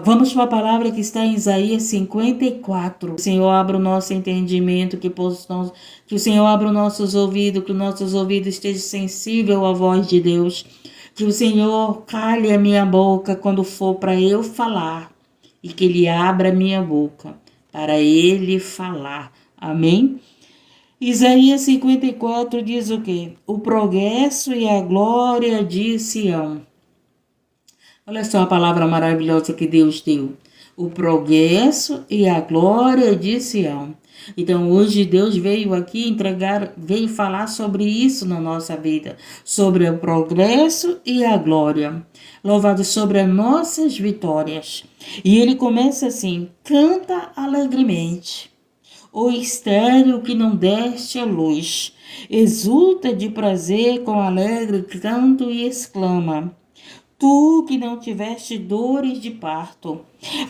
Vamos para a palavra que está em Isaías 54. O Senhor abra o nosso entendimento, que o Senhor abra os nossos ouvidos, que os nossos ouvidos estejam sensíveis à voz de Deus. Que o Senhor cale a minha boca quando for para eu falar. E que Ele abra a minha boca para Ele falar. Amém? Isaías 54 diz o quê? O progresso e a glória de Sião. Olha só a palavra maravilhosa que Deus deu. O progresso e a glória de Sião. Então hoje Deus veio aqui veio falar sobre isso na nossa vida. Sobre o progresso e a glória. Louvado sobre as nossas vitórias. E ele começa assim: canta alegremente. O estéril que não deste a luz. Exulta de prazer com alegre canto e exclama: tu que não tiveste dores de parto,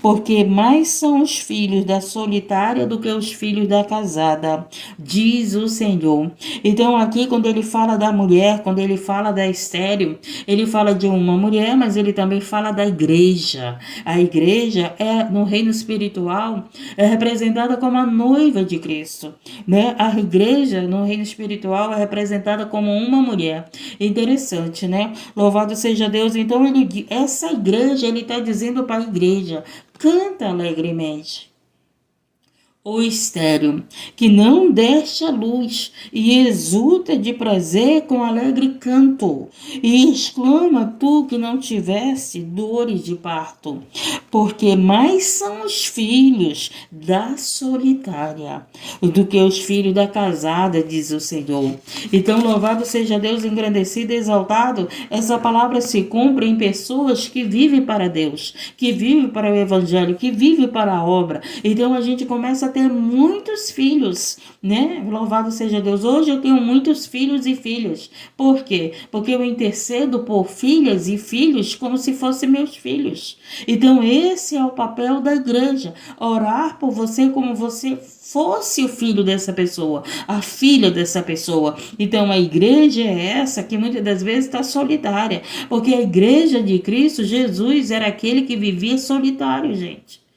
porque mais são os filhos da solitária do que os filhos da casada, diz o Senhor. Então aqui quando ele fala da mulher, quando ele fala da estéril, ele fala de uma mulher, mas ele também fala da igreja. A igreja no reino espiritual é representada como a noiva de Cristo, né? A igreja no reino espiritual é representada como uma mulher. Interessante, né? Louvado seja Deus. Então essa igreja, ele está dizendo para a igreja: canta alegremente. O estéril, que não deste a luz, e exulta de prazer com alegre canto, e exclama tu que não tivesse dores de parto, porque mais são os filhos da solitária do que os filhos da casada, diz o Senhor. Então louvado seja Deus, engrandecido e exaltado. Essa palavra se cumpre em pessoas que vivem para Deus, que vivem para o evangelho, que vivem para a obra. Então a gente começa a ter muitos filhos, né? Louvado seja Deus. Hoje eu tenho muitos filhos e filhas. Por quê? Porque eu intercedo por filhas e filhos como se fossem meus filhos. Então esse é o papel da igreja: orar por você como você fosse o filho dessa pessoa, a filha dessa pessoa. Então a igreja é essa que muitas das vezes está solitária, porque a igreja de Cristo Jesus era aquele que vivia solitário, gente.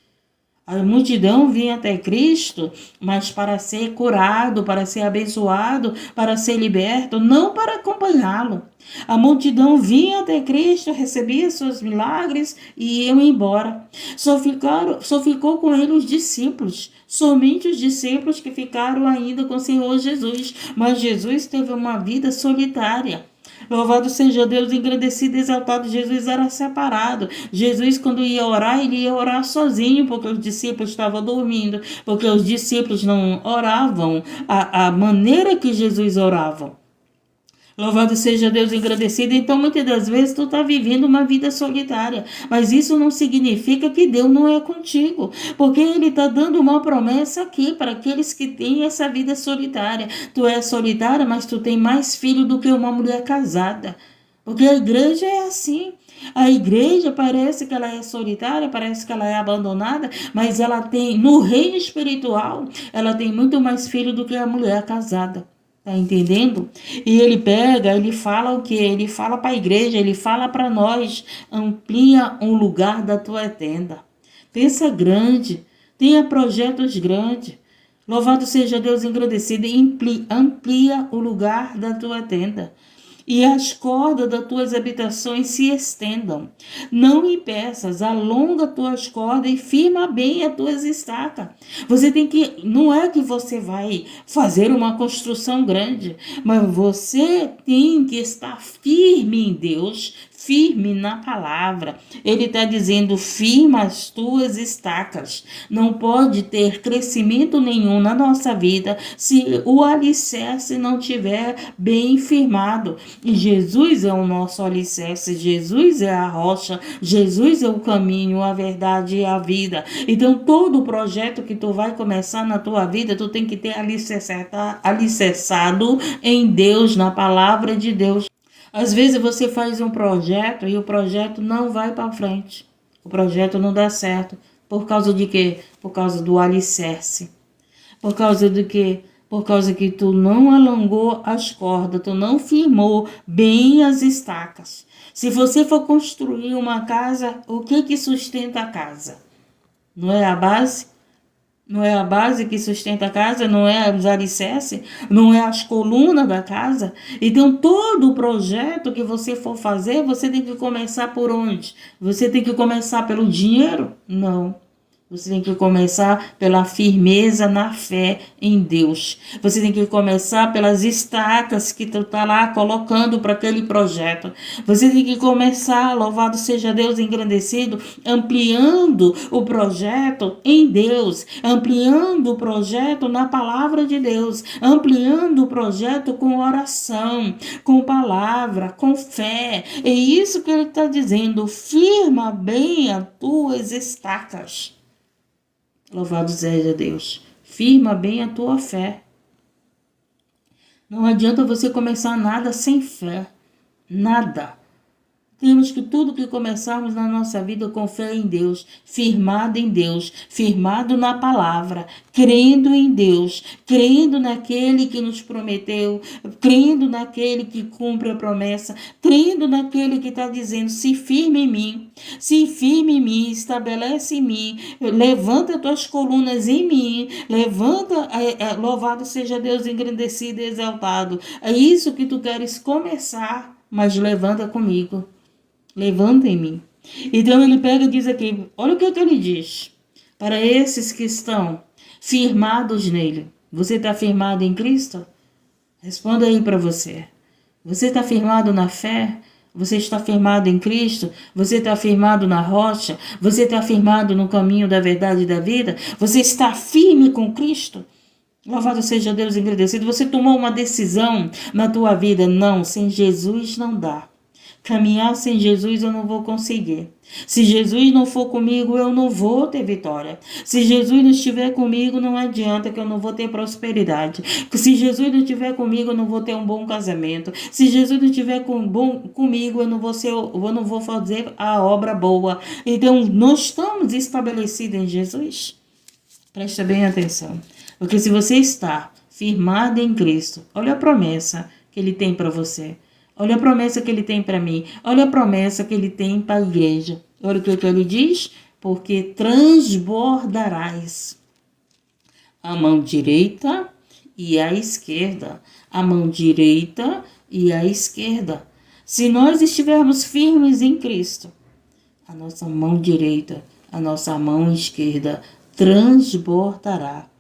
A multidão vinha até Cristo, mas para ser curado, para ser abençoado, para ser liberto, não para acompanhá-lo. A multidão vinha até Cristo, recebia seus milagres e iam embora. Só ficou com ele os discípulos, somente os discípulos que ficaram ainda com o Senhor Jesus. Mas Jesus teve uma vida solitária. Louvado seja Deus, engrandecido e exaltado. Jesus era separado. Jesus, quando ia orar, ele ia orar sozinho, porque os discípulos estavam dormindo, porque os discípulos não oravam a maneira que Jesus orava. Louvado seja Deus, engrandecido. Então muitas das vezes tu está vivendo uma vida solitária, mas isso não significa que Deus não é contigo, porque Ele está dando uma promessa aqui para aqueles que têm essa vida solitária. Tu é solitária, mas tu tem mais filho do que uma mulher casada, porque a igreja é assim. A igreja parece que ela é solitária, parece que ela é abandonada, mas ela tem, no reino espiritual, ela tem muito mais filho do que a mulher casada. Tá entendendo? E ele fala o quê? Ele fala para a igreja, ele fala para nós: amplia um lugar da tua tenda. Pensa grande, tenha projetos grandes. Louvado seja Deus, engrandecido, amplia o lugar da tua tenda. E as cordas das tuas habitações se estendam. Não impeças, alonga tuas cordas e firma bem as tuas estacas. Você tem que, não é que você vai fazer uma construção grande, mas você tem que estar firme em Deus, firme na palavra. Ele está dizendo: firma as tuas estacas. Não pode ter crescimento nenhum na nossa vida se o alicerce não tiver bem firmado. E Jesus é o nosso alicerce, Jesus é a rocha, Jesus é o caminho, a verdade e a vida. Então todo projeto que tu vai começar na tua vida, tu tem que ter alicerçado em Deus, na palavra de Deus. Às vezes você faz um projeto e o projeto não vai para frente. O projeto não dá certo. Por causa de quê? Por causa do alicerce. Por causa de quê? por causa que tu não alongou as cordas, tu não firmou bem as estacas. Se você for construir uma casa, o que sustenta a casa? Não é a base? Não é a base que sustenta a casa, não é os alicerces, não é as colunas da casa. Então, todo o projeto que você for fazer, você tem que começar por onde? Você tem que começar pelo dinheiro? Não. Você tem que começar pela firmeza na fé em Deus. Você tem que começar pelas estacas que tu está lá colocando para aquele projeto. Você tem que começar, louvado seja Deus, engrandecido, ampliando o projeto em Deus, ampliando o projeto na palavra de Deus, ampliando o projeto com oração, com palavra, com fé. É isso que ele está dizendo. Firma bem as tuas estacas. Louvado seja Deus. Firma bem a tua fé. Não adianta você começar nada sem fé. Nada. Temos que tudo que começarmos na nossa vida com fé em Deus, firmado em Deus, firmado na palavra, crendo em Deus, crendo naquele que nos prometeu, crendo naquele que cumpre a promessa, crendo naquele que está dizendo, se firme em mim, estabelece em mim, levanta tuas colunas em mim, levanta, louvado seja Deus, engrandecido e exaltado. É isso que tu queres começar, mas levanta comigo. Levanta em mim. Então ele pega e diz aqui, olha o que ele diz. Para esses que estão firmados nele. Você está firmado em Cristo? Responda aí para você. Você está firmado na fé? Você está firmado em Cristo? Você está firmado na rocha? Você está firmado no caminho da verdade e da vida? Você está firme com Cristo? Louvado seja Deus, engrandecido. Você tomou uma decisão na tua vida? Não, sem Jesus não dá. Caminhar sem Jesus eu não vou conseguir. Se Jesus não for comigo, eu não vou ter vitória. Se Jesus não estiver comigo, não adianta que eu não vou ter prosperidade. Se Jesus não estiver comigo, eu não vou ter um bom casamento. Se Jesus não estiver comigo, eu não vou fazer a obra boa. Então, nós estamos estabelecidos em Jesus. Presta bem atenção. Porque se você está firmado em Cristo, olha a promessa que Ele tem para você. Olha a promessa que ele tem para mim. Olha a promessa que ele tem para a igreja. Olha o que ele diz. Porque transbordarás a mão direita e a esquerda. A mão direita e a esquerda. Se nós estivermos firmes em Cristo, a nossa mão direita, a nossa mão esquerda transbordará.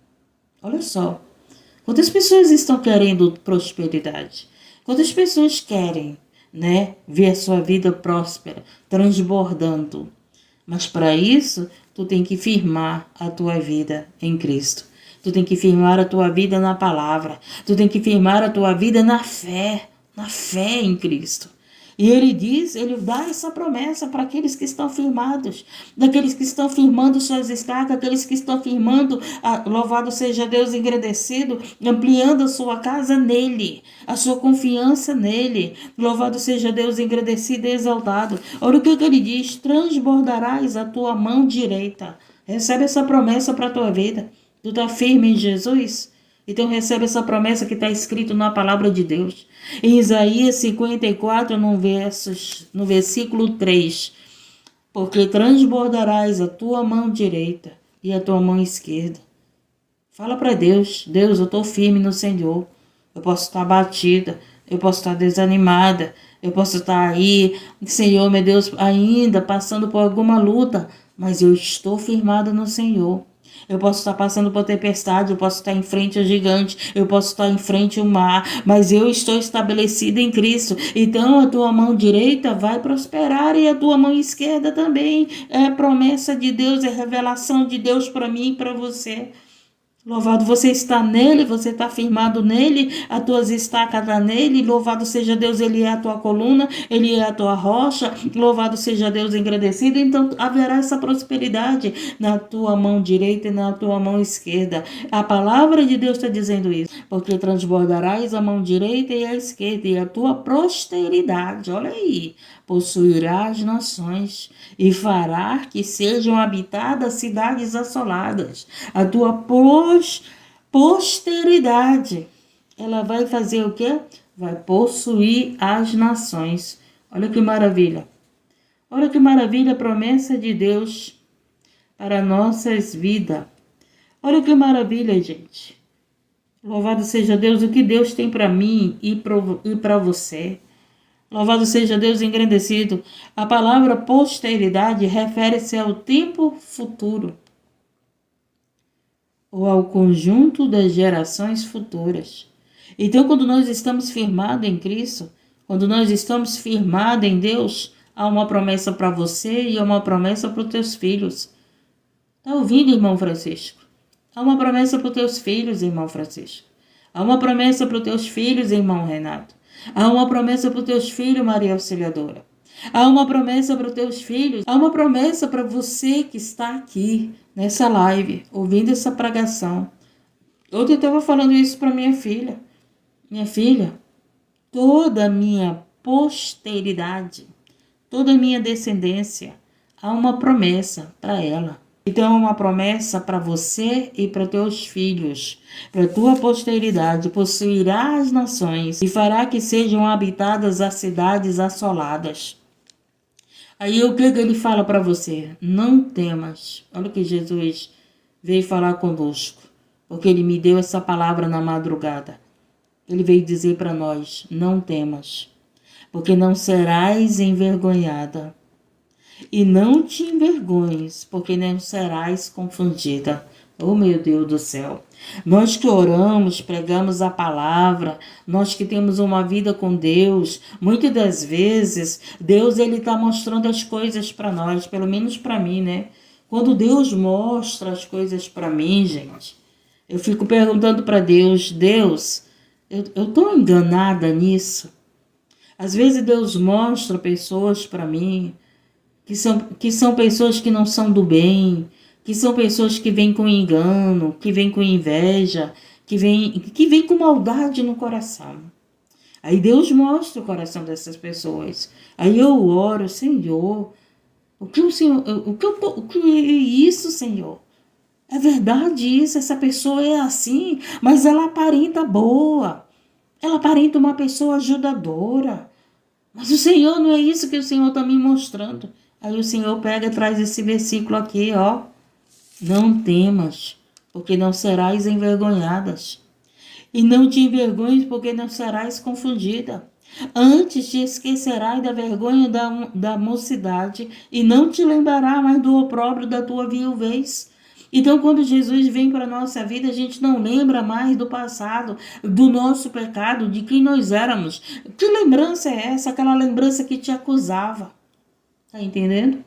Olha só. Quantas pessoas estão querendo prosperidade? Quantas pessoas querem, ver a sua vida próspera, transbordando? Mas para isso, tu tem que firmar a tua vida em Cristo. Tu tem que firmar a tua vida na palavra. Tu tem que firmar a tua vida na fé em Cristo. E ele dá essa promessa para aqueles que estão firmados, daqueles que estão firmando suas estacas, aqueles que estão firmando, louvado seja Deus, engrandecido, ampliando a sua casa nele, a sua confiança nele, louvado seja Deus, engrandecido e exaltado. Olha o que ele diz, transbordarás a tua mão direita. Recebe essa promessa para a tua vida. Tu está firme em Jesus? Então recebe essa promessa que está escrito na palavra de Deus. Em Isaías 54, no versículo 3. Porque transbordarás a tua mão direita e a tua mão esquerda. Fala para Deus. Deus, eu estou firme no Senhor. Eu posso estar batida. Eu posso estar desanimada. Eu posso estar aí, Senhor, meu Deus, ainda passando por alguma luta. Mas eu estou firmada no Senhor. Eu posso estar passando por tempestade, eu posso estar em frente ao gigante, eu posso estar em frente ao mar, mas eu estou estabelecida em Cristo. Então a tua mão direita vai prosperar e a tua mão esquerda também. É promessa de Deus, é revelação de Deus para mim e para você. Louvado você está nele, você está firmado nele, as tuas estacas estão nele, louvado seja Deus, ele é a tua coluna, ele é a tua rocha, louvado seja Deus, engrandecido, então haverá essa prosperidade na tua mão direita e na tua mão esquerda. A palavra de Deus está dizendo isso, porque transbordarás a mão direita e a esquerda, e a tua posteridade, olha aí, possuirá as nações e fará que sejam habitadas cidades assoladas. A tua posteridade. Ela vai fazer o quê? Vai possuir as nações. Olha que maravilha. Olha que maravilha a promessa de Deus para nossas vidas. Olha que maravilha, gente. Louvado seja Deus, o que Deus tem para mim e para você. Louvado seja Deus engrandecido. A palavra posteridade refere-se ao tempo futuro, ou ao conjunto das gerações futuras. Então, quando nós estamos firmados em Cristo, quando nós estamos firmados em Deus, há uma promessa para você e há uma promessa para os teus filhos. Está ouvindo, irmão Francisco? Há uma promessa para os teus filhos, irmão Francisco. Há uma promessa para os teus filhos, irmão Renato. Há uma promessa para os teus filhos, Maria Auxiliadora. Há uma promessa para os teus filhos. Há uma promessa para você que está aqui, nessa live, ouvindo essa pregação. Ontem eu estava falando isso para minha filha. Minha filha, toda a minha posteridade, toda a minha descendência, há uma promessa para ela. Então, é uma promessa para você e para teus filhos, para tua posteridade, possuirá as nações e fará que sejam habitadas as cidades assoladas. Aí o que ele fala para você? Não temas. Olha o que Jesus veio falar conosco, porque ele me deu essa palavra na madrugada. Ele veio dizer para nós, não temas, porque não serás envergonhada. E não te envergonhes, porque não serás confundida. Oh, meu Deus do céu. Nós que oramos, pregamos a palavra, nós que temos uma vida com Deus, muitas das vezes, Deus ele está mostrando as coisas para nós, pelo menos para mim, né? Quando Deus mostra as coisas para mim, gente, eu fico perguntando para Deus, Deus, eu estou enganada nisso? Às vezes Deus mostra pessoas para mim, que são pessoas que não são do bem, que são pessoas que vêm com engano, que vêm com inveja, que vêm com maldade no coração. Aí Deus mostra o coração dessas pessoas. Aí eu oro, Senhor, o que é isso, Senhor? É verdade isso, essa pessoa é assim, mas ela aparenta boa, ela aparenta uma pessoa ajudadora. Mas o Senhor, não é isso que o Senhor está me mostrando. Aí o Senhor pega e traz esse versículo aqui, ó. Não temas, porque não serás envergonhadas. E não te envergonhes, porque não serás confundida. Antes te esquecerás da vergonha da mocidade, e não te lembrará mais do opróbrio da tua viuvez. Então, quando Jesus vem para a nossa vida, a gente não lembra mais do passado, do nosso pecado, de quem nós éramos. Que lembrança é essa? Aquela lembrança que te acusava. Tá entendendo?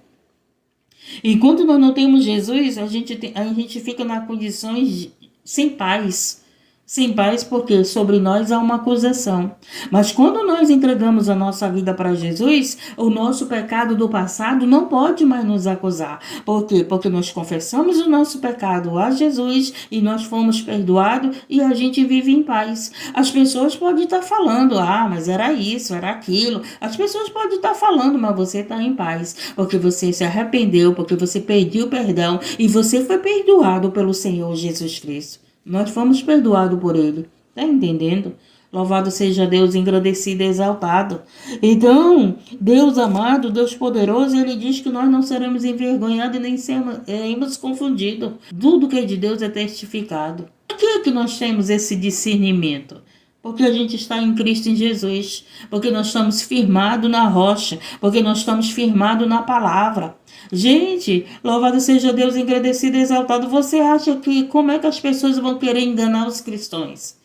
Enquanto nós não temos Jesus, a gente fica nas condições sem paz. Sem paz porque sobre nós há uma acusação. Mas quando nós entregamos a nossa vida para Jesus, o nosso pecado do passado não pode mais nos acusar. Por quê? Porque nós confessamos o nosso pecado a Jesus e nós fomos perdoados e a gente vive em paz. As pessoas podem estar falando, mas era isso, era aquilo. As pessoas podem estar falando, mas você está em paz. Porque você se arrependeu, porque você pediu perdão e você foi perdoado pelo Senhor Jesus Cristo. Nós fomos perdoados por Ele. Está entendendo? Louvado seja Deus, engrandecido e exaltado. Então, Deus amado, Deus poderoso, Ele diz que nós não seremos envergonhados e nem seremos confundidos. Tudo que é de Deus é testificado. Por que é que nós temos esse discernimento? Porque a gente está em Cristo em Jesus. Porque nós estamos firmados na rocha. Porque nós estamos firmados na palavra. Gente, louvado seja Deus, engrandecido e exaltado. Você acha que como é que as pessoas vão querer enganar os cristãos?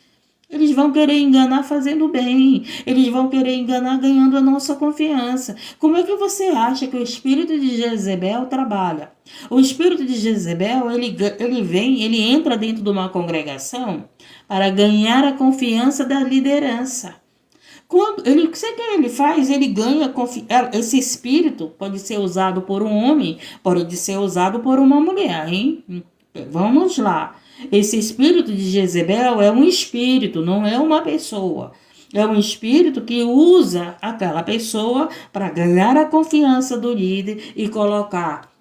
Eles vão querer enganar fazendo bem. Eles vão querer enganar ganhando a nossa confiança. Como é que você acha que o espírito de Jezebel trabalha? O espírito de Jezebel, ele entra dentro de uma congregação para ganhar a confiança da liderança. O que ele faz? Ele ganha esse espírito pode ser usado por um homem, pode ser usado por uma mulher, hein? Vamos lá. Esse espírito de Jezebel é um espírito, não é uma pessoa. É um espírito que usa aquela pessoa para ganhar a confiança do líder e colocar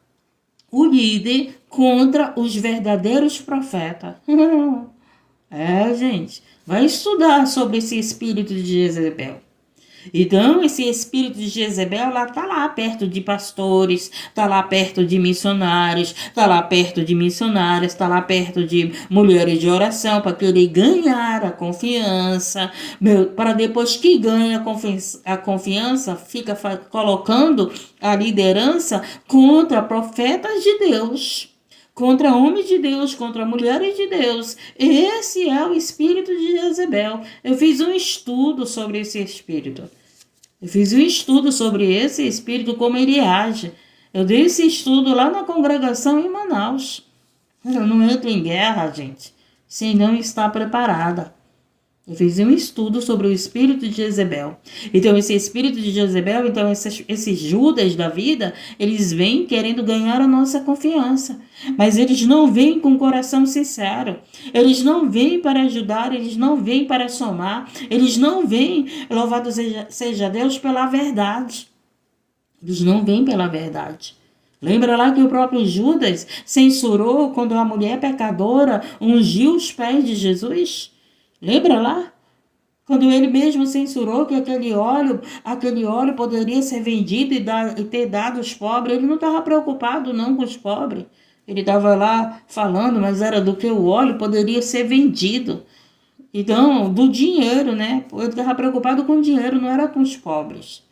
o líder contra os verdadeiros profetas. Gente, vai estudar sobre esse espírito de Jezebel. Então, esse espírito de Jezebel está lá perto de pastores, está lá perto de missionários, está lá perto de missionárias, está lá perto de mulheres de oração, para querer ganhar a confiança, para depois que ganha a confiança, fica colocando a liderança contra profetas de Deus, contra homens de Deus, contra mulheres de Deus. Esse é o espírito de Jezebel. Eu fiz um estudo sobre esse espírito. Eu fiz um estudo sobre esse espírito, como ele age. Eu dei esse estudo lá na congregação em Manaus. Eu não entro em guerra, gente, sem não estar preparada. Eu fiz um estudo sobre o espírito de Jezebel. Então, esse espírito de Jezebel, então, esses Judas da vida, eles vêm querendo ganhar a nossa confiança. Mas eles não vêm com o coração sincero. Eles não vêm para ajudar, eles não vêm para somar. Eles não vêm, louvado seja Deus, pela verdade. Eles não vêm pela verdade. Lembra lá que o próprio Judas censurou quando a mulher pecadora ungiu os pés de Jesus? Lembra lá? Quando ele mesmo censurou que aquele óleo poderia ser vendido e ter dado aos pobres, ele não estava preocupado não com os pobres. Ele estava lá falando, mas era do que o óleo poderia ser vendido. Então, do dinheiro, né? Ele estava preocupado com o dinheiro, não era com os pobres.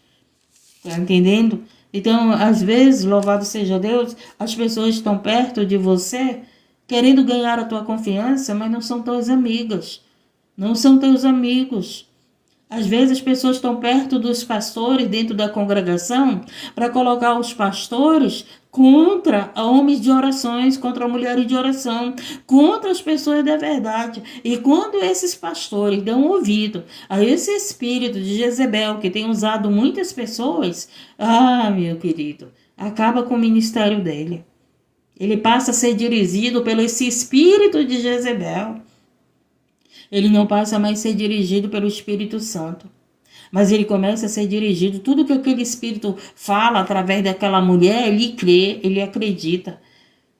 Tá entendendo? Então, às vezes, louvado seja Deus, as pessoas estão perto de você, querendo ganhar a tua confiança, mas não são tuas amigas. Não são teus amigos. Às vezes as pessoas estão perto dos pastores dentro da congregação para colocar os pastores contra homens de orações, contra mulheres de oração, contra as pessoas da verdade. E quando esses pastores dão ouvido a esse espírito de Jezebel que tem usado muitas pessoas, meu querido, acaba com o ministério dele. Ele passa a ser dirigido pelo esse espírito de Jezebel. Ele não passa mais a ser dirigido pelo Espírito Santo, mas ele começa a ser dirigido, tudo que aquele Espírito fala através daquela mulher, ele crê, ele acredita.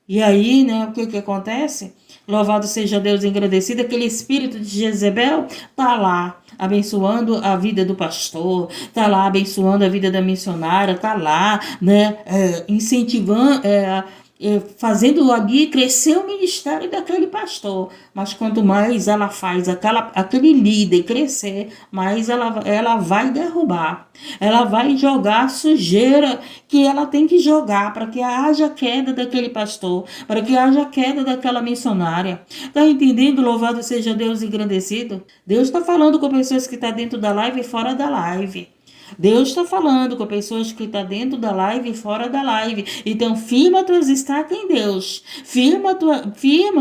E aí, né, o que acontece? Louvado seja Deus, engrandecido, aquele espírito de Jezebel está lá, abençoando a vida do pastor, está lá abençoando a vida da missionária, está lá, né, incentivando, fazendo ali crescer o ministério daquele pastor. Mas quanto mais ela faz aquele líder crescer, mais ela vai derrubar. Ela vai jogar a sujeira que ela tem que jogar para que haja queda daquele pastor, para que haja queda daquela missionária. Está entendendo? Louvado seja Deus, engrandecido. Deus está falando com pessoas que estão dentro da live e fora da live. Deus está falando com pessoas que estão dentro da live e fora da live. Então, firma tuas estacas em Deus. Firma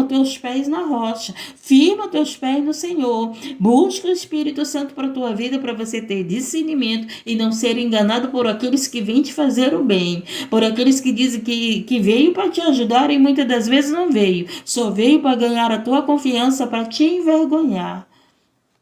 teus pés na rocha. Firma teus pés no Senhor. Busca o Espírito Santo para a tua vida, para você ter discernimento e não ser enganado por aqueles que vêm te fazer o bem. Por aqueles que dizem que veio para te ajudar e muitas das vezes não veio. Só veio para ganhar a tua confiança, para te envergonhar.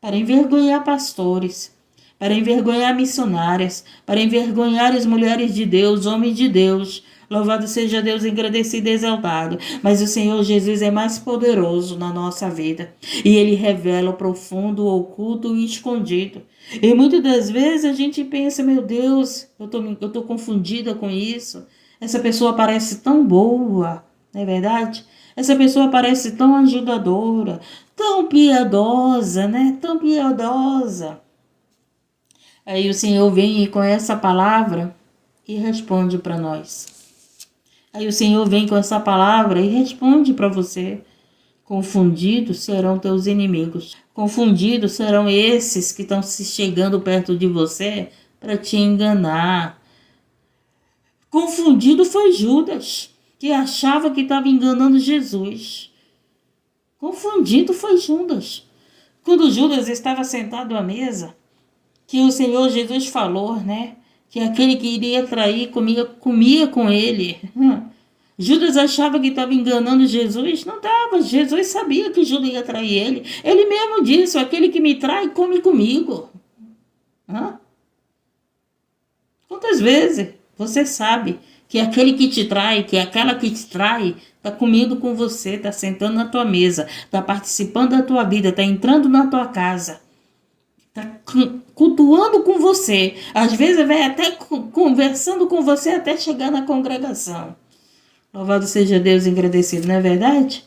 Para envergonhar pastores, para envergonhar missionárias, para envergonhar as mulheres de Deus, homens de Deus. Louvado seja Deus, engrandecido e exaltado. Mas o Senhor Jesus é mais poderoso na nossa vida. E Ele revela o profundo, o oculto e escondido. E muitas das vezes a gente pensa, meu Deus, eu tô confundida com isso. Essa pessoa parece tão boa, não é verdade? Essa pessoa parece tão ajudadora, tão piedosa, né? Tão piedosa. Aí o Senhor vem com essa palavra e responde para nós. Aí o Senhor vem com essa palavra e responde para você. Confundidos serão teus inimigos. Confundidos serão esses que estão se chegando perto de você para te enganar. Confundido foi Judas, que achava que estava enganando Jesus. Confundido foi Judas. Quando Judas estava sentado à mesa, que o Senhor Jesus falou, né? Que aquele que iria trair comia com ele. Judas achava que estava enganando Jesus. Não estava. Jesus sabia que Judas ia trair ele. Ele mesmo disse, aquele que me trai, come comigo. Quantas vezes você sabe que aquele que te trai, que aquela que te trai, está comendo com você, está sentando na tua mesa, está participando da tua vida, está entrando na tua casa, está cultuando com você. Às vezes vai até conversando com você até chegar na congregação. Louvado seja Deus, agradecido, não é verdade?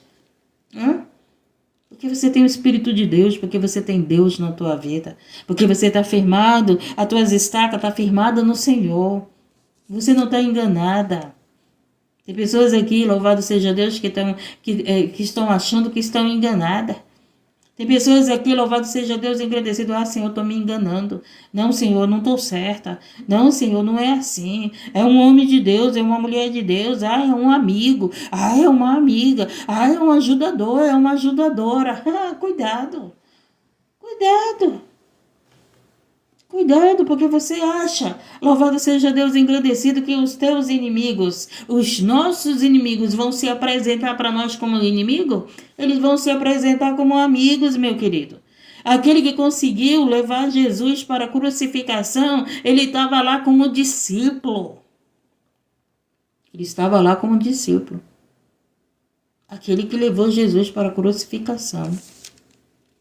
Porque você tem o Espírito de Deus, porque você tem Deus na tua vida, porque você está firmado, as tuas estacas estão firmadas no Senhor. Você não está enganada. Tem pessoas aqui, louvado seja Deus, que estão achando que estão enganadas. Tem pessoas aqui, louvado seja Deus, agradecido. Senhor, eu estou me enganando. Não, Senhor, não estou certa. Não, Senhor, não é assim. É um homem de Deus, é uma mulher de Deus. É um amigo. É uma amiga. É um ajudador, é uma ajudadora. Cuidado. Cuidado. Cuidado, porque você acha, louvado seja Deus, engrandecido, que os teus inimigos, os nossos inimigos, vão se apresentar para nós como inimigo? Eles vão se apresentar como amigos, meu querido. Aquele que conseguiu levar Jesus para a crucificação, ele estava lá como discípulo. Ele estava lá como discípulo. Aquele que levou Jesus para a crucificação.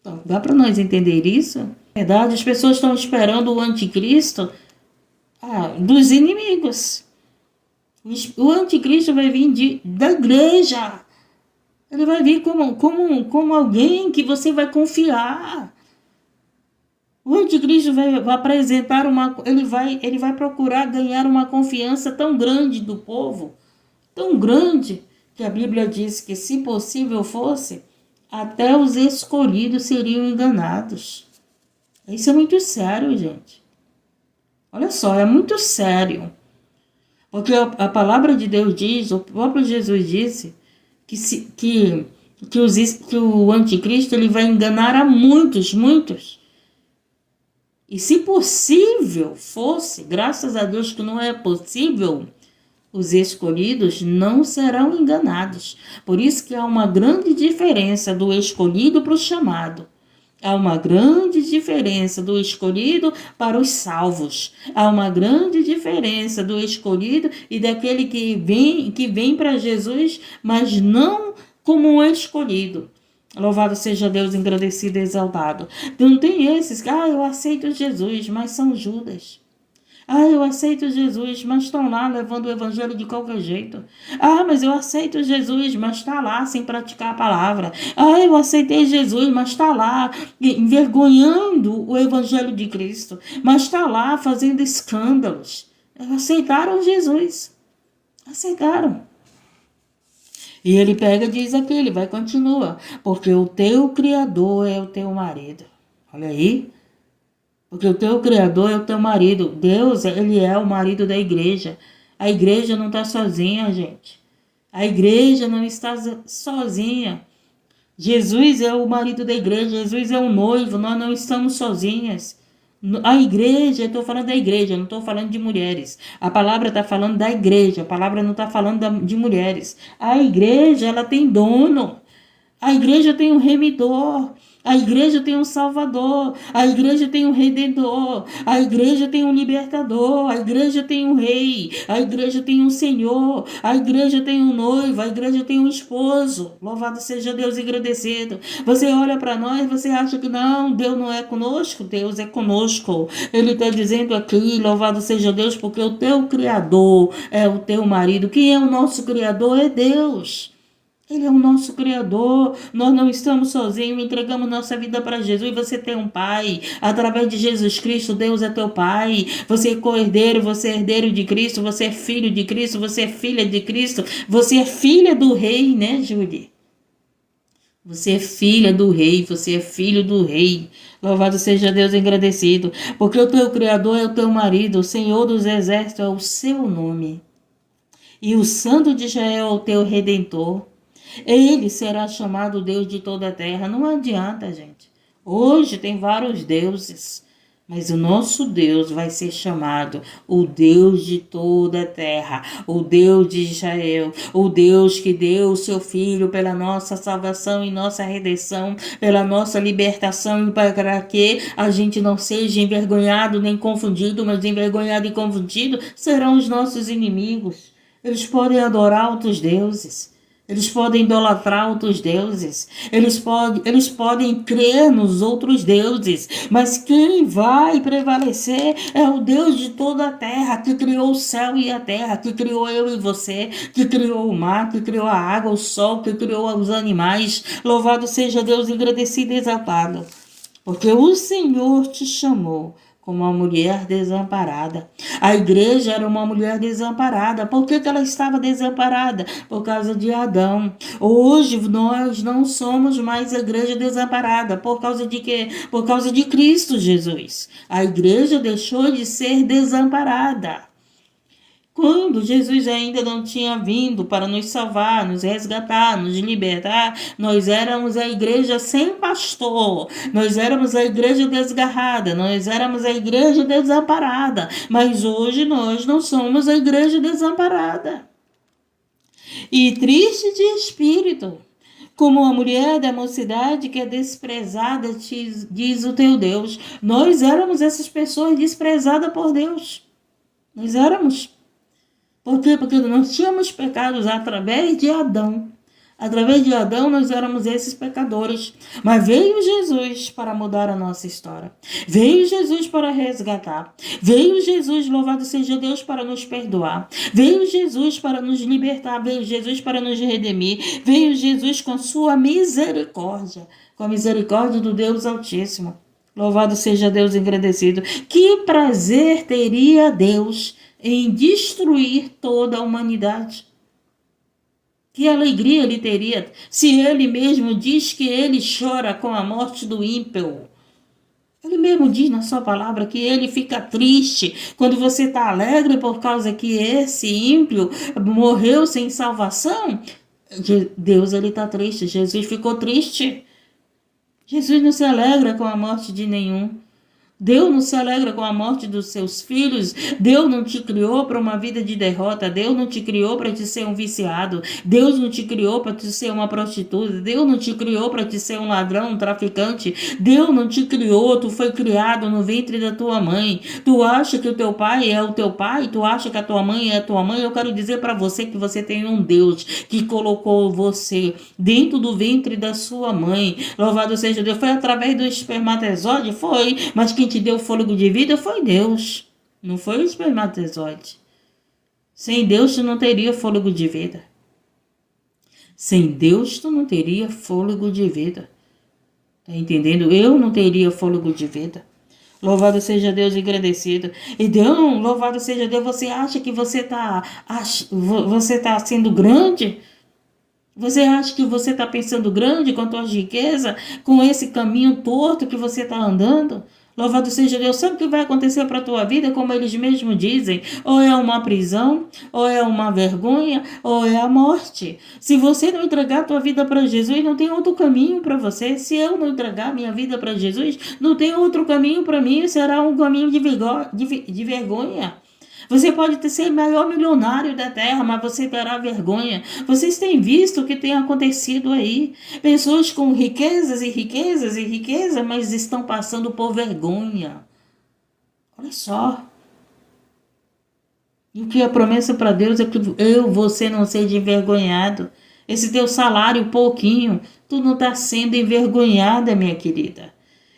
Então, dá para nós entender isso? Na verdade, as pessoas estão esperando o anticristo dos inimigos. O anticristo vai vir da igreja. Ele vai vir como alguém que você vai confiar. O anticristo vai apresentar ele vai procurar ganhar uma confiança tão grande do povo, tão grande, que a Bíblia diz que, se possível fosse, até os escolhidos seriam enganados. Isso é muito sério, gente. Olha só, é muito sério. Porque a palavra de Deus diz, o próprio Jesus disse, que o anticristo ele vai enganar a muitos. E se possível fosse, graças a Deus que não é possível, os escolhidos não serão enganados. Por isso que há uma grande diferença do escolhido para o chamado. Há uma grande diferença do escolhido para os salvos. Há uma grande diferença do escolhido e daquele que vem para Jesus, mas não como um escolhido. Louvado seja Deus, engrandecido e exaltado. Não tem esses que, eu aceito Jesus, mas são Judas. Eu aceito Jesus, mas estão lá levando o evangelho de qualquer jeito. Mas eu aceito Jesus, mas está lá sem praticar a palavra. Eu aceitei Jesus, mas está lá envergonhando o evangelho de Cristo. Mas está lá fazendo escândalos. Aceitaram Jesus. Aceitaram. E ele pega e diz aqui, ele vai continuar. Porque o teu Criador é o teu marido. Olha aí. Porque o teu Criador é o teu marido. Deus, ele é o marido da igreja. A igreja não está sozinha, gente. A igreja não está sozinha. Jesus é o marido da igreja. Jesus é o noivo. Nós não estamos sozinhas. A igreja, eu estou falando da igreja, não estou falando de mulheres. A palavra está falando da igreja. A palavra não está falando de mulheres. A igreja, ela tem dono. A igreja tem um remidor. A igreja tem um salvador. A igreja tem um redentor. A igreja tem um libertador. A igreja tem um rei. A igreja tem um senhor. A igreja tem um noivo. A igreja tem um esposo. Louvado seja Deus, agradecido. Você olha para nós, você acha que não, Deus não é conosco? Deus é conosco. Ele está dizendo aqui, louvado seja Deus, porque o teu Criador é o teu marido. Quem é o nosso Criador? É Deus. Ele é o nosso Criador. Nós não estamos sozinhos, entregamos nossa vida para Jesus. Você tem um Pai, através de Jesus Cristo. Deus é teu Pai. Você é co-herdeiro, você é herdeiro de Cristo. Você é filho de Cristo, você é filha de Cristo. Você é filha do Rei, né, Júlia? Você é filha do Rei, você é filho do Rei. Louvado seja Deus, agradecido. Porque o teu Criador é o teu marido, o Senhor dos Exércitos é o seu nome. E o Santo de Israel é o teu Redentor. Ele será chamado Deus de toda a terra. Não adianta, gente. Hoje tem vários deuses, mas o nosso Deus vai ser chamado o Deus de toda a terra, o Deus de Israel, o Deus que deu o seu Filho pela nossa salvação e nossa redenção, pela nossa libertação, e para que a gente não seja envergonhado nem confundido, mas envergonhado e confundido serão os nossos inimigos. Eles podem adorar outros deuses. Eles podem idolatrar outros deuses. Eles podem crer nos outros deuses. Mas quem vai prevalecer é o Deus de toda a terra, que criou o céu e a terra, que criou eu e você, que criou o mar, que criou a água, o sol, que criou os animais. Louvado seja Deus, agradecido e exaltado. Porque o Senhor te chamou como uma mulher desamparada. A igreja era uma mulher desamparada. Por que ela estava desamparada? Por causa de Adão. Hoje nós não somos mais a igreja desamparada. Por causa de quê? Por causa de Cristo Jesus. A igreja deixou de ser desamparada. Quando Jesus ainda não tinha vindo para nos salvar, nos resgatar, nos libertar, nós éramos a igreja sem pastor, nós éramos a igreja desgarrada, nós éramos a igreja desamparada, mas hoje nós não somos a igreja desamparada. E triste de espírito, como a mulher da mocidade que é desprezada, diz o teu Deus. Nós éramos essas pessoas desprezadas por Deus. Nós éramos. Por quê? Porque nós tínhamos pecados através de Adão. Através de Adão nós éramos esses pecadores. Mas veio Jesus para mudar a nossa história. Veio Jesus para resgatar. Veio Jesus, louvado seja Deus, para nos perdoar. Veio Jesus para nos libertar. Veio Jesus para nos redimir. Veio Jesus com sua misericórdia. Com a misericórdia do Deus Altíssimo. Louvado seja Deus engrandecido. Que prazer teria Deus em destruir toda a humanidade? Que alegria ele teria se ele mesmo diz que ele chora com a morte do ímpio. Ele mesmo diz na sua palavra que ele fica triste quando você está alegre por causa que esse ímpio morreu sem salvação. Deus, ele está triste. Jesus ficou triste. Jesus não se alegra com a morte de nenhum. Deus não se alegra com a morte dos seus filhos. Deus não te criou para uma vida de derrota. Deus não te criou para te ser um viciado. Deus não te criou para te ser uma prostituta. Deus não te criou para te ser um ladrão, um traficante. Deus não te criou. Tu foi criado no ventre da tua mãe. Tu acha que o teu pai é o teu pai? Tu acha que a tua mãe é a tua mãe? Eu quero dizer para você que você tem um Deus que colocou você dentro do ventre da sua mãe. Louvado seja Deus. Foi através do espermatozoide? Foi. Mas quem te deu fôlego de vida foi Deus, não foi o espermatozoide. Sem Deus tu não teria fôlego de vida. Sem Deus tu não teria fôlego de vida. Tá entendendo? Eu não teria fôlego de vida. Louvado seja Deus agradecido. E Deus, louvado seja Deus, você acha que você tá sendo grande? Você acha que você está pensando grande com a tua riqueza, com esse caminho torto que você está andando? Louvado seja Deus. Sabe o que vai acontecer para a tua vida? Como eles mesmos dizem, ou é uma prisão, ou é uma vergonha, ou é a morte. Se você não entregar a tua vida para Jesus, não tem outro caminho para você. Se eu não entregar minha vida para Jesus, não tem outro caminho para mim, será um caminho de vergonha. Você pode ser o maior milionário da terra, mas você terá vergonha. Vocês têm visto o que tem acontecido aí? Pessoas com riquezas e riquezas e riqueza, mas estão passando por vergonha. Olha só. E o que a promessa para Deus é que você não seja envergonhado. Esse teu salário pouquinho, tu não está sendo envergonhada, minha querida.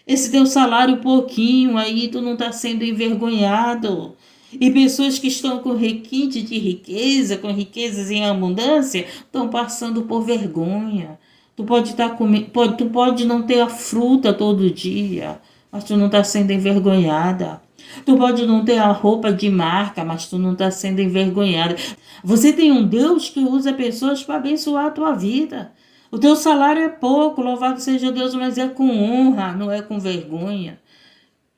Esse teu salário pouquinho aí, tu não está sendo envergonhado. E pessoas que estão com requinte de riqueza, com riquezas em abundância, estão passando por vergonha. Tu pode não ter a fruta todo dia, mas tu não está sendo envergonhada. Tu pode não ter a roupa de marca, mas tu não está sendo envergonhada. Você tem um Deus que usa pessoas para abençoar a tua vida. O teu salário é pouco, louvado seja Deus, mas é com honra, não é com vergonha.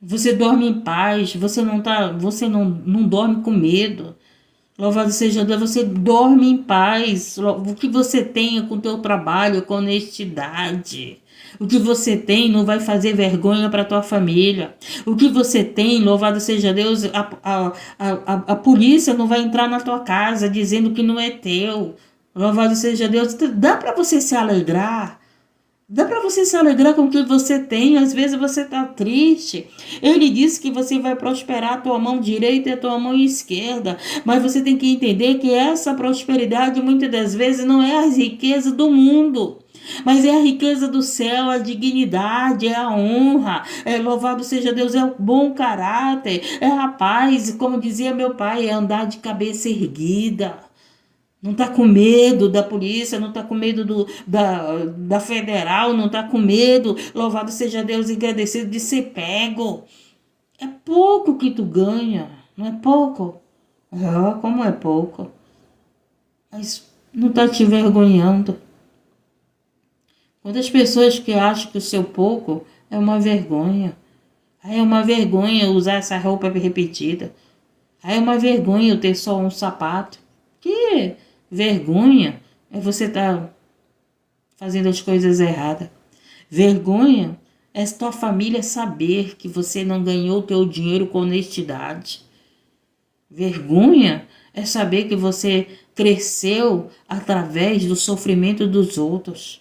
Você dorme em paz, você não dorme com medo. Louvado seja Deus, você dorme em paz. O que você tem com o teu trabalho, com honestidade. O que você tem não vai fazer vergonha para a tua família. O que você tem, louvado seja Deus, a polícia não vai entrar na tua casa dizendo que não é teu. Louvado seja Deus, dá para você se alegrar. Dá para você se alegrar com o que você tem. Às vezes você está triste. Ele disse que você vai prosperar a tua mão direita e a tua mão esquerda. Mas você tem que entender que essa prosperidade muitas das vezes não é a riqueza do mundo. Mas é a riqueza do céu, a dignidade, é a honra, é louvado seja Deus, é o bom caráter, é a paz, como dizia meu pai, é andar de cabeça erguida. Não está com medo da polícia, não está com medo da federal, não está com medo, louvado seja Deus, agradecido de ser pego. É pouco que tu ganha, não é pouco? Como é pouco? Mas não está te envergonhando. Quantas pessoas que acham que o seu pouco é uma vergonha. Aí é uma vergonha usar essa roupa repetida. Aí é uma vergonha eu ter só um sapato. Que vergonha é você estar fazendo as coisas erradas. Vergonha é tua família saber que você não ganhou o teu dinheiro com honestidade. Vergonha é saber que você cresceu através do sofrimento dos outros,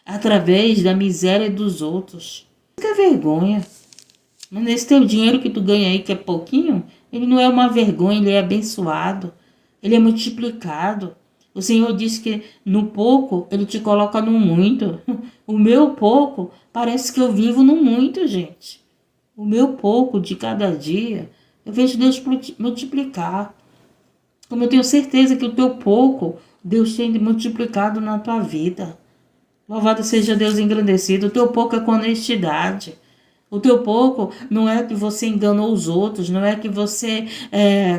através da miséria dos outros. Isso é vergonha. Mas esse teu dinheiro que tu ganha aí, que é pouquinho, ele não é uma vergonha, ele é abençoado. Ele é multiplicado. O Senhor disse que no pouco, Ele te coloca no muito. O meu pouco, parece que eu vivo no muito, gente. O meu pouco de cada dia, eu vejo Deus multiplicar. Como eu tenho certeza que o teu pouco, Deus tem multiplicado na tua vida. Louvado seja Deus engrandecido. O teu pouco é com honestidade. O teu pouco não é que você enganou os outros, não é que você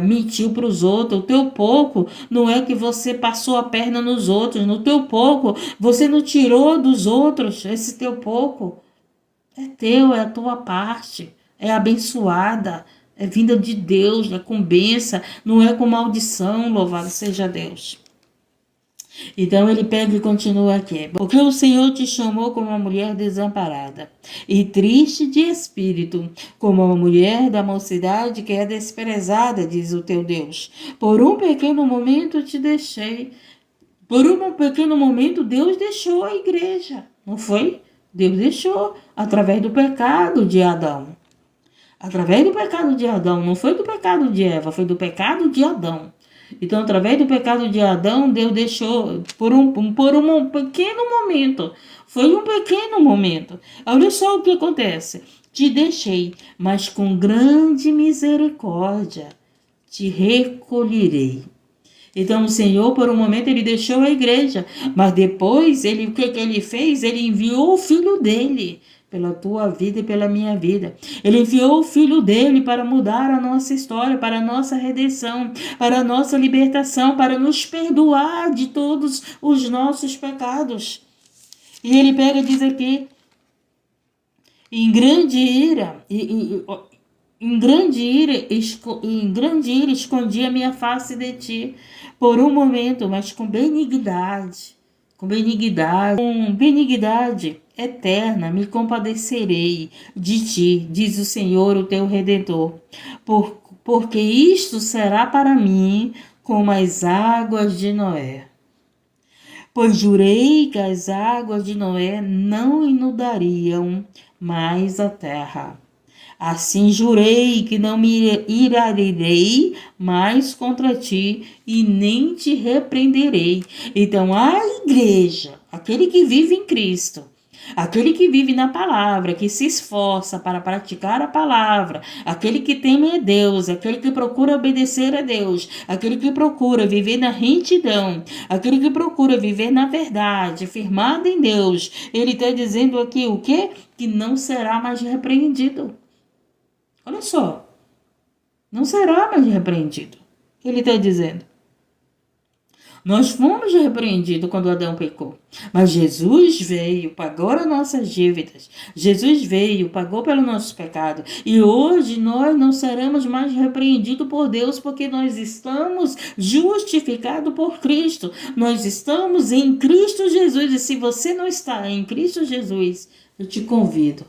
mentiu para os outros. O teu pouco não é que você passou a perna nos outros. No teu pouco, você não tirou dos outros. Esse teu pouco é teu, é a tua parte, é abençoada, é vinda de Deus, é com bênção, não é com maldição, louvado seja Deus. Então ele pega e continua aqui. Porque o Senhor te chamou como uma mulher desamparada e triste de espírito, como uma mulher da mocidade que é desprezada, diz o teu Deus. Por um pequeno momento te deixei. Por um pequeno momento Deus deixou a igreja, não foi? Deus deixou através do pecado de Adão. Através do pecado de Adão, não foi do pecado de Eva, foi do pecado de Adão. Então, através do pecado de Adão, Deus deixou por um pequeno momento. Foi um pequeno momento. Olha só o que acontece. Te deixei, mas com grande misericórdia te recolherei. Então, o Senhor, por um momento, ele deixou a igreja. Mas depois, o que ele fez? Ele enviou o filho dele pela tua vida e pela minha vida. Ele enviou o Filho dele para mudar a nossa história, para a nossa redenção, para a nossa libertação, para nos perdoar de todos os nossos pecados. E ele pega e diz aqui, em grande ira escondi a minha face de ti por um momento, mas com benignidade eterna me compadecerei de ti, diz o Senhor, o teu Redentor, porque isto será para mim como as águas de Noé. Pois jurei que as águas de Noé não inundariam mais a terra. Assim jurei que não me irarei mais contra ti e nem te repreenderei. Então a igreja, aquele que vive em Cristo, aquele que vive na palavra, que se esforça para praticar a palavra, aquele que teme a Deus, aquele que procura obedecer a Deus, aquele que procura viver na retidão, aquele que procura viver na verdade, firmado em Deus, ele está dizendo aqui o quê? Que não será mais repreendido. Olha só, não será mais repreendido. Ele está dizendo. Nós fomos repreendidos quando Adão pecou. Mas Jesus veio, pagou as nossas dívidas. Jesus veio, pagou pelo nosso pecado. E hoje nós não seremos mais repreendidos por Deus, porque nós estamos justificados por Cristo. Nós estamos em Cristo Jesus. E se você não está em Cristo Jesus, eu te convido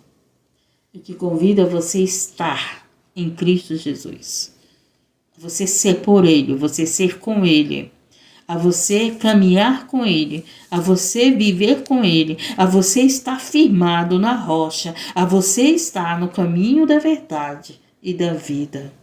a você estar em Cristo Jesus. Você ser por Ele, você ser com Ele. a você caminhar com Ele, a você viver com Ele, a você estar firmado na rocha, a você estar no caminho da verdade e da vida.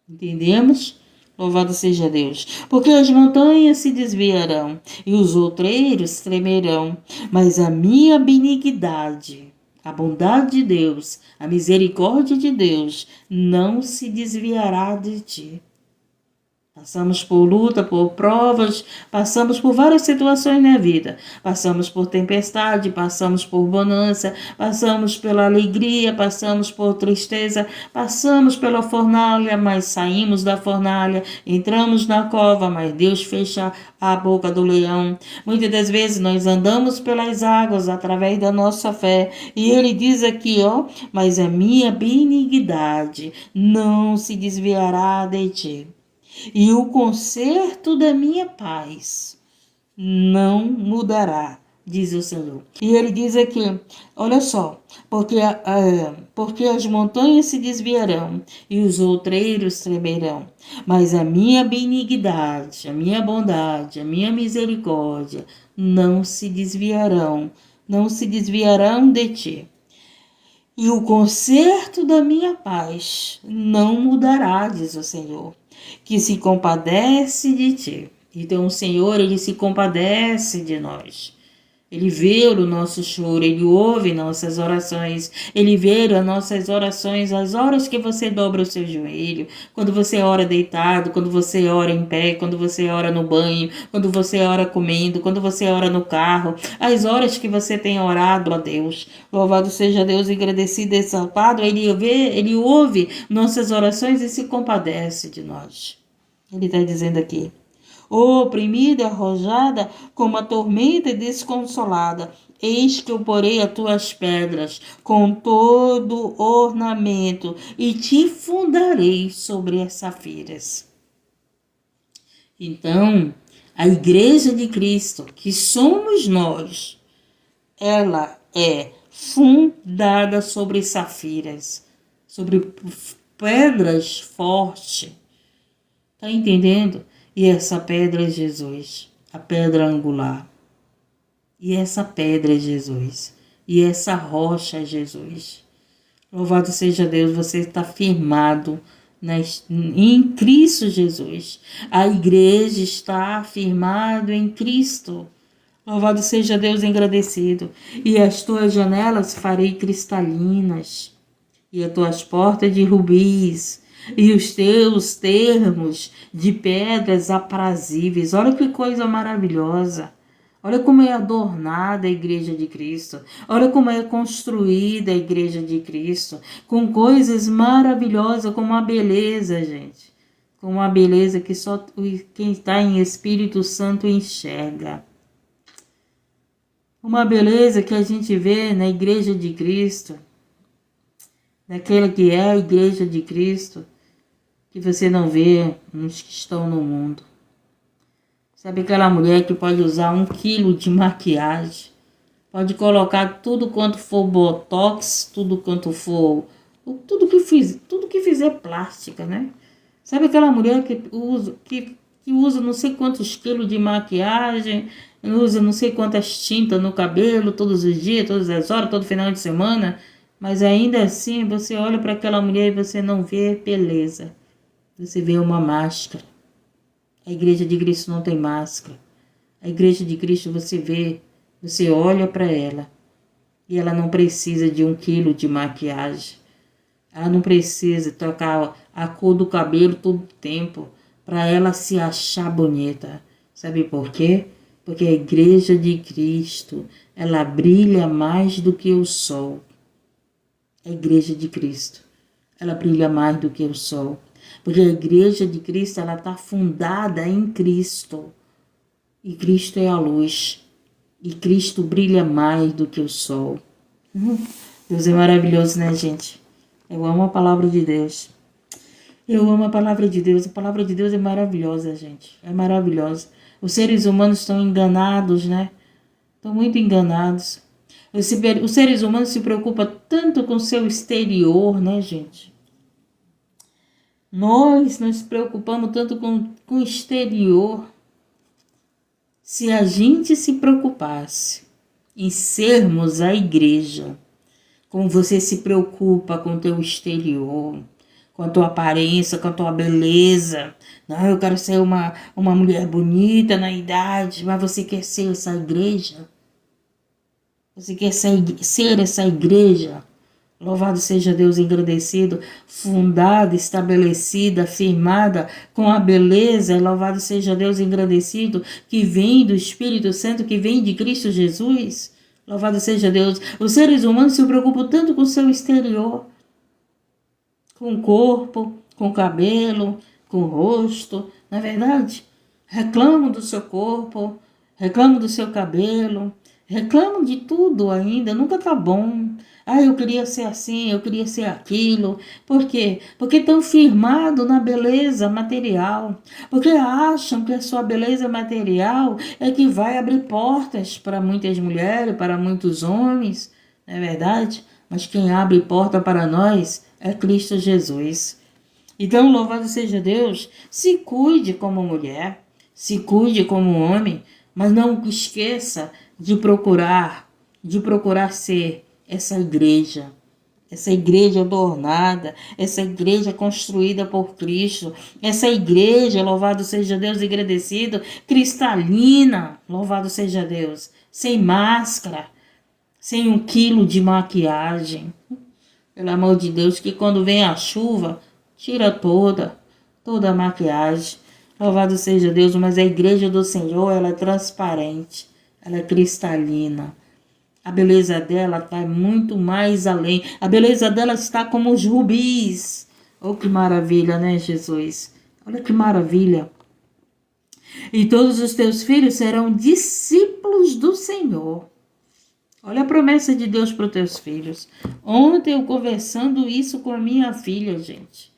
Entendemos? Louvado seja Deus. Porque as montanhas se desviarão e os outreiros tremerão, mas a minha benignidade, a bondade de Deus, a misericórdia de Deus não se desviará de ti. Passamos por luta, por provas, passamos por várias situações na vida. Passamos por tempestade, passamos por bonança, passamos pela alegria, passamos por tristeza, passamos pela fornalha, mas saímos da fornalha, entramos na cova, mas Deus fecha a boca do leão. Muitas das vezes nós andamos pelas águas através da nossa fé. E ele diz aqui, mas a minha benignidade não se desviará de ti. E o conserto da minha paz não mudará, diz o Senhor. E ele diz aqui, olha só, porque as montanhas se desviarão e os outreiros tremerão, mas a minha benignidade, a minha bondade, a minha misericórdia não se desviarão de ti. E o conserto da minha paz não mudará, diz o Senhor, que se compadece de ti. Então o Senhor, ele se compadece de nós. Ele vê o nosso choro, ele ouve nossas orações, ele vê as nossas orações, as horas que você dobra o seu joelho, quando você ora deitado, quando você ora em pé, quando você ora no banho, quando você ora comendo, quando você ora no carro, as horas que você tem orado a Deus. Louvado seja Deus, agradecido e exaltado, ele vê, ele ouve nossas orações e se compadece de nós. Ele está dizendo aqui, oprimida, arrojada, como a tormenta e desconsolada, eis que eu porei as tuas pedras com todo ornamento e te fundarei sobre as safiras. Então, a igreja de Cristo, que somos nós, ela é fundada sobre safiras, sobre pedras fortes. Tá entendendo? E essa pedra é Jesus, a pedra angular. E essa pedra é Jesus. E essa rocha é Jesus. Louvado seja Deus, você está firmado em Cristo Jesus. A igreja está firmada em Cristo. Louvado seja Deus, engrandecido. E as tuas janelas farei cristalinas, e as tuas portas de rubis, e os teus termos de pedras aprazíveis. Olha que coisa maravilhosa. Olha como é adornada a igreja de Cristo. Olha como é construída a igreja de Cristo. Com coisas maravilhosas, com uma beleza, gente. Com uma beleza que só quem está em Espírito Santo enxerga. Uma beleza que a gente vê na igreja de Cristo. Daquela que é a igreja de Cristo, que você não vê nos que estão no mundo. Sabe aquela mulher que pode usar 1 quilo de maquiagem, pode colocar tudo quanto for botox, tudo que fizer plástica, né? Sabe aquela mulher que usa não sei quantos quilos de maquiagem, usa não sei quantas tintas no cabelo todos os dias, todas as horas, todo final de semana, mas ainda assim você olha para aquela mulher e você não vê beleza. Você vê uma máscara. A igreja de Cristo não tem máscara. A igreja de Cristo você olha para ela e ela não precisa de 1 quilo de maquiagem. Ela não precisa trocar a cor do cabelo todo o tempo para ela se achar bonita. Sabe por quê? Porque a igreja de Cristo, ela brilha mais do que o sol. A igreja de Cristo, ela brilha mais do que o sol. Porque a igreja de Cristo, ela está fundada em Cristo. E Cristo é a luz. E Cristo brilha mais do que o sol. Deus é maravilhoso, né, gente? Eu amo a palavra de Deus. Eu amo a palavra de Deus. A palavra de Deus é maravilhosa, gente. É maravilhosa. Os seres humanos estão enganados, né? Estão muito enganados. Os seres humanos se preocupam tanto com o seu exterior, né, gente? Nós nos preocupamos tanto com o exterior. Se a gente se preocupasse em sermos a igreja, como você se preocupa com o teu exterior, com a tua aparência, com a tua beleza. Não, eu quero ser uma mulher bonita na idade, mas você quer ser essa igreja? Você quer ser essa igreja? Louvado seja Deus, engrandecido, fundada, estabelecida, firmada com a beleza. Louvado seja Deus, engrandecido, que vem do Espírito Santo, que vem de Cristo Jesus. Louvado seja Deus. Os seres humanos se preocupam tanto com o seu exterior, com o corpo, com o cabelo, com o rosto. Não é verdade? Reclamam do seu corpo, reclamam do seu cabelo, reclamam de tudo ainda, nunca tá bom. Ah, eu queria ser assim, eu queria ser aquilo. Por quê? Porque estão firmados na beleza material. Porque acham que a sua beleza material é que vai abrir portas para muitas mulheres, para muitos homens. Não é verdade? Mas quem abre porta para nós é Cristo Jesus. Então, louvado seja Deus, se cuide como mulher, se cuide como homem, mas não esqueça de procurar ser essa igreja adornada, essa igreja construída por Cristo, essa igreja, louvado seja Deus, agradecido, cristalina, louvado seja Deus, sem máscara, sem 1 quilo de maquiagem. Pelo amor de Deus, que quando vem a chuva, tira toda a maquiagem. Louvado seja Deus, mas a igreja do Senhor, ela é transparente, ela é cristalina. A beleza dela vai muito mais além. A beleza dela está como os rubis. Oh, que maravilha, né, Jesus? Olha que maravilha. E todos os teus filhos serão discípulos do Senhor. Olha a promessa de Deus para os teus filhos. Ontem eu conversando isso com a minha filha, gente.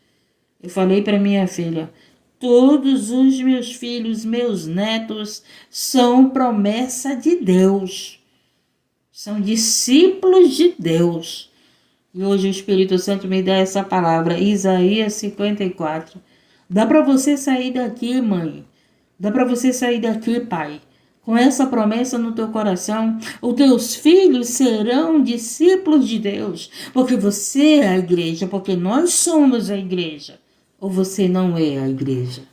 Eu falei para minha filha, todos os meus filhos, meus netos, são promessa de Deus. São discípulos de Deus. E hoje o Espírito Santo me dá essa palavra, Isaías 54. Dá para você sair daqui, mãe. Dá para você sair daqui, pai. Com essa promessa no teu coração, os teus filhos serão discípulos de Deus. Porque você é a igreja, porque nós somos a igreja. Ou você não é a igreja.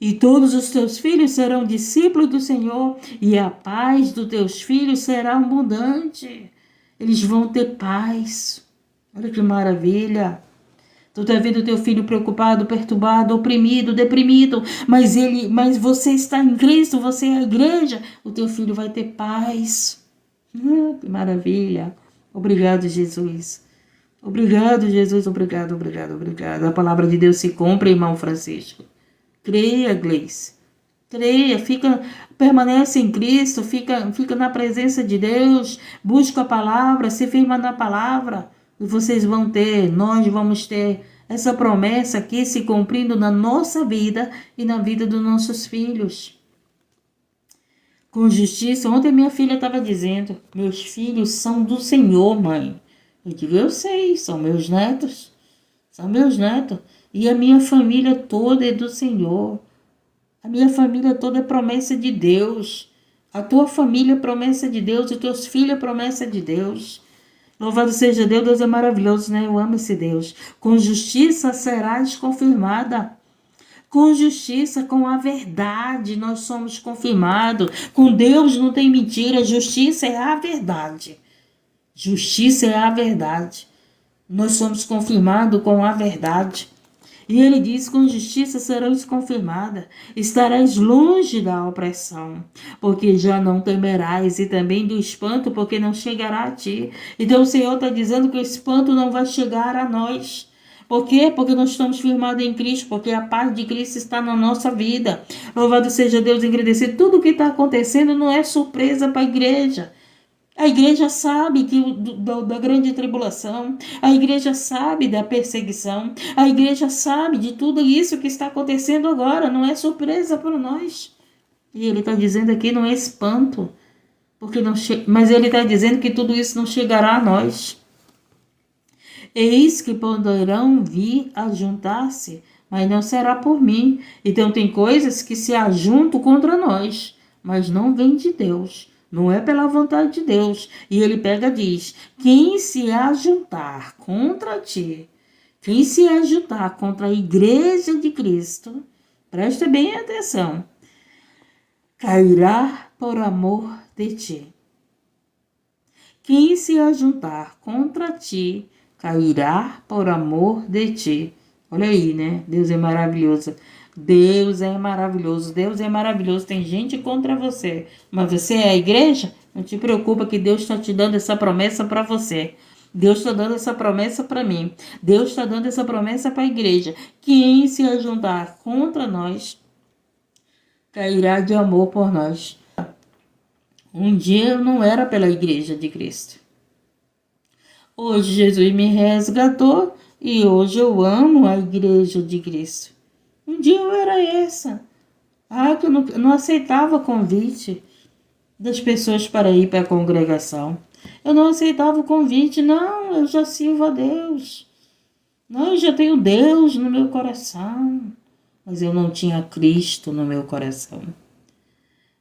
E todos os teus filhos serão discípulos do Senhor, e a paz dos teus filhos será abundante. Eles vão ter paz. Olha que maravilha. Tu tá vendo teu filho preocupado, perturbado, oprimido, deprimido, mas você está em Cristo, você é a igreja, o teu filho vai ter paz. Que maravilha. Obrigado, Jesus. Obrigado, Jesus. Obrigado. A palavra de Deus se cumpre, irmão Francisco. Creia, Gleice. Creia, permanece em Cristo, fica na presença de Deus, busca a palavra, se firma na palavra. E nós vamos ter essa promessa aqui se cumprindo na nossa vida e na vida dos nossos filhos. Com justiça, ontem minha filha estava dizendo, meus filhos são do Senhor, mãe. Eu digo, eu sei, são meus netos. E a minha família toda é do Senhor. A minha família toda é promessa de Deus. A tua família é promessa de Deus, os teus filhos é promessa de Deus. Louvado seja Deus, Deus é maravilhoso, né? Eu amo esse Deus. Com justiça serás confirmada. Com justiça, com a verdade, nós somos confirmados. Com Deus não tem mentira, justiça é a verdade. Justiça é a verdade. Nós somos confirmados com a verdade. E ele diz, com justiça serás confirmada, estarás longe da opressão, porque já não temerás, e também do espanto, porque não chegará a ti. Então o Senhor está dizendo que o espanto não vai chegar a nós. Por quê? Porque nós estamos firmados em Cristo, porque a paz de Cristo está na nossa vida. Louvado seja Deus, engrandecido. Tudo o que está acontecendo não é surpresa para a igreja. A igreja sabe da grande tribulação, a igreja sabe da perseguição, a igreja sabe de tudo isso que está acontecendo agora, não é surpresa para nós. E ele está dizendo aqui, não é espanto, mas ele está dizendo que tudo isso não chegará a nós. Eis que poderão vir a juntar-se mas não será por mim. Então tem coisas que se ajuntam contra nós, mas não vem de Deus. Não é pela vontade de Deus. E ele pega e diz: quem se ajuntar contra ti, quem se ajuntar contra a igreja de Cristo, presta bem atenção, cairá por amor de ti. Quem se ajuntar contra ti, cairá por amor de ti. Olha aí, né? Deus é maravilhoso. Deus é maravilhoso. Deus é maravilhoso. Tem gente contra você, mas você é a igreja? Não te preocupa que Deus está te dando essa promessa para você. Deus está dando essa promessa para mim. Deus está dando essa promessa para a igreja. Quem se ajuntar contra nós, cairá de amor por nós. Um dia eu não era pela igreja de Cristo. Hoje Jesus me resgatou e hoje eu amo a igreja de Cristo. Um dia eu era essa. Que eu não aceitava convite das pessoas para ir para a congregação. Eu não aceitava o convite. Não, eu já sirvo a Deus. Não, eu já tenho Deus no meu coração. Mas eu não tinha Cristo no meu coração.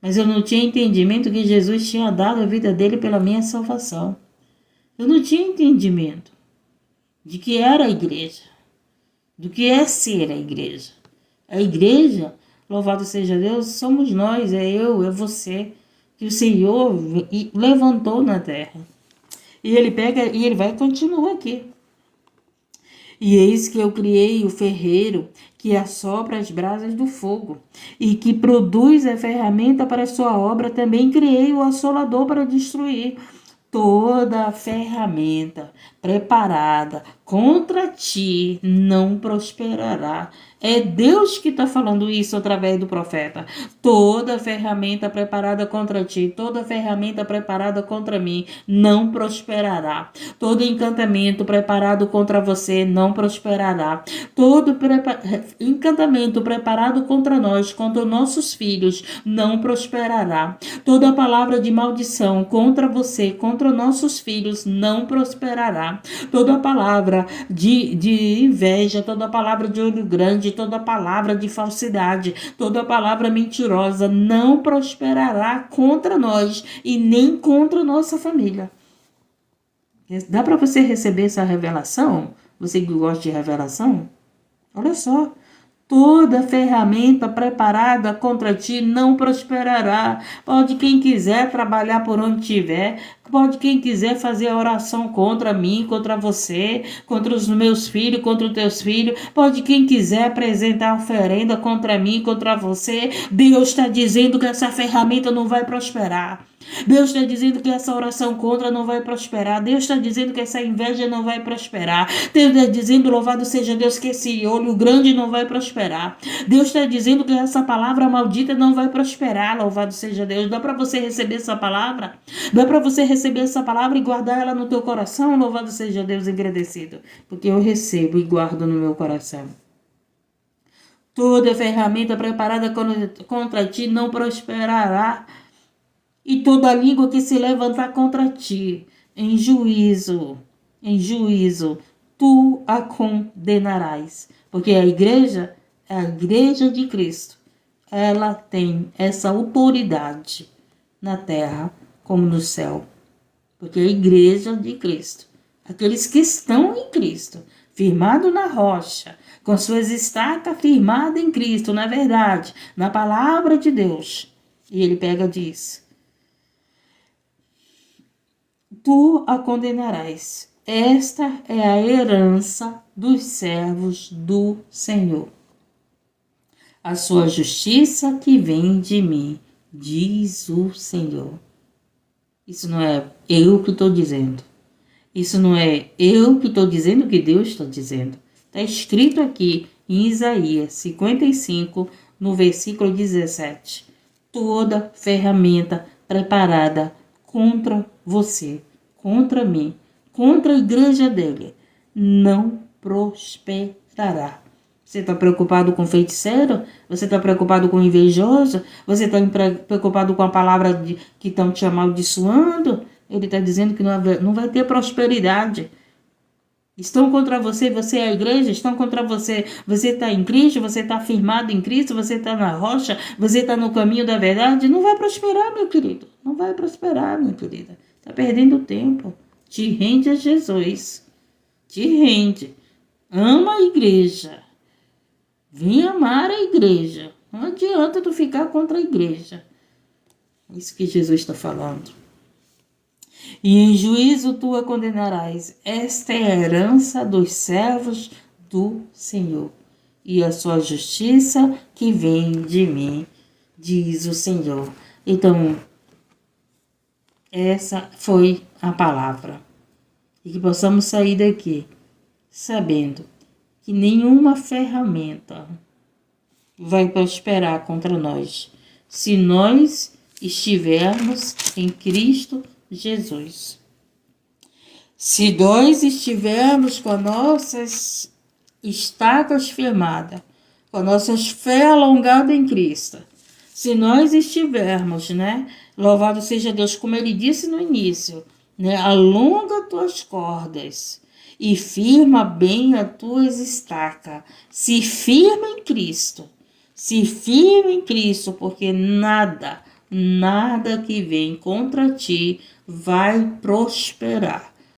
Mas eu não tinha entendimento que Jesus tinha dado a vida dele pela minha salvação. Eu não tinha entendimento de que era a igreja, do que é ser a igreja. A igreja, louvado seja Deus, somos nós, é eu, é você, que o Senhor levantou na terra. E ele pega e ele vai continuar aqui. E eis que eu criei o ferreiro que assopra as brasas do fogo e que produz a ferramenta para a sua obra. Também criei o assolador para destruir. Toda a ferramenta preparada contra ti não prosperará. É Deus que está falando isso através do profeta. Toda ferramenta preparada contra ti, toda ferramenta preparada contra mim não prosperará. Todo encantamento preparado contra você não prosperará. Todo encantamento preparado contra nós, contra nossos filhos, não prosperará. Toda palavra de maldição contra você, contra nossos filhos, não prosperará. Toda palavra de inveja, toda palavra de olho grande, toda palavra de falsidade, toda palavra mentirosa não prosperará contra nós e nem contra nossa família. Dá para você receber essa revelação? Você que gosta de revelação? Olha só. Toda ferramenta preparada contra ti não prosperará. Pode quem quiser trabalhar por onde tiver. Pode quem quiser fazer oração contra mim, contra você, contra os meus filhos, contra os teus filhos. Pode quem quiser apresentar oferenda contra mim, contra você. Deus está dizendo que essa ferramenta não vai prosperar. Deus está dizendo que essa oração contra não vai prosperar. Deus está dizendo que essa inveja não vai prosperar. Deus está dizendo, louvado seja Deus, que esse olho grande não vai prosperar. Deus está dizendo que essa palavra maldita não vai prosperar. Louvado seja Deus. Dá para você receber essa palavra? Dá para você receber essa palavra e guardar ela no teu coração? Louvado seja Deus, agradecido. Porque eu recebo e guardo no meu coração. Toda ferramenta preparada contra ti não prosperará. E toda língua que se levantar contra ti, em juízo, tu a condenarás. Porque a igreja é a igreja de Cristo. Ela tem essa autoridade na terra como no céu. Porque a igreja de Cristo, aqueles que estão em Cristo, firmado na rocha, com suas estacas firmadas em Cristo, na verdade, na palavra de Deus. E ele pega e diz: tu a condenarás. Esta é a herança dos servos do Senhor. A sua justiça que vem de mim, diz o Senhor. Isso não é eu que estou dizendo. Isso não é eu que estou dizendo que Deus está dizendo. Está escrito aqui em Isaías 55, no versículo 17. Toda ferramenta preparada contra você, contra mim, contra a igreja dele, não prosperará. Você está preocupado com feiticeiro? Você está preocupado com invejoso? Você está preocupado com a palavra que estão te amaldiçoando? Ele está dizendo que não vai ter prosperidade. Estão contra você, você é a igreja, estão contra você, você está em Cristo, você está firmado em Cristo, você está na rocha, você está no caminho da verdade, não vai prosperar, meu querido, não vai prosperar, minha querida, está perdendo tempo, te rende a Jesus, te rende, ama a igreja, vem amar a igreja, não adianta tu ficar contra a igreja, é isso que Jesus está falando. E em juízo tu a condenarás. Esta é a herança dos servos do Senhor, e a sua justiça que vem de mim, diz o Senhor. Então, essa foi a palavra. E que possamos sair daqui sabendo que nenhuma ferramenta vai prosperar contra nós, se nós estivermos em Cristo Jesus. Se nós estivermos com as nossas estacas firmadas, com as nossas fé alongada em Cristo, se nós estivermos, louvado seja Deus, como ele disse no início, alonga tuas cordas e firma bem as tuas estacas, se firma em Cristo, porque nada que vem contra ti vai prosperar.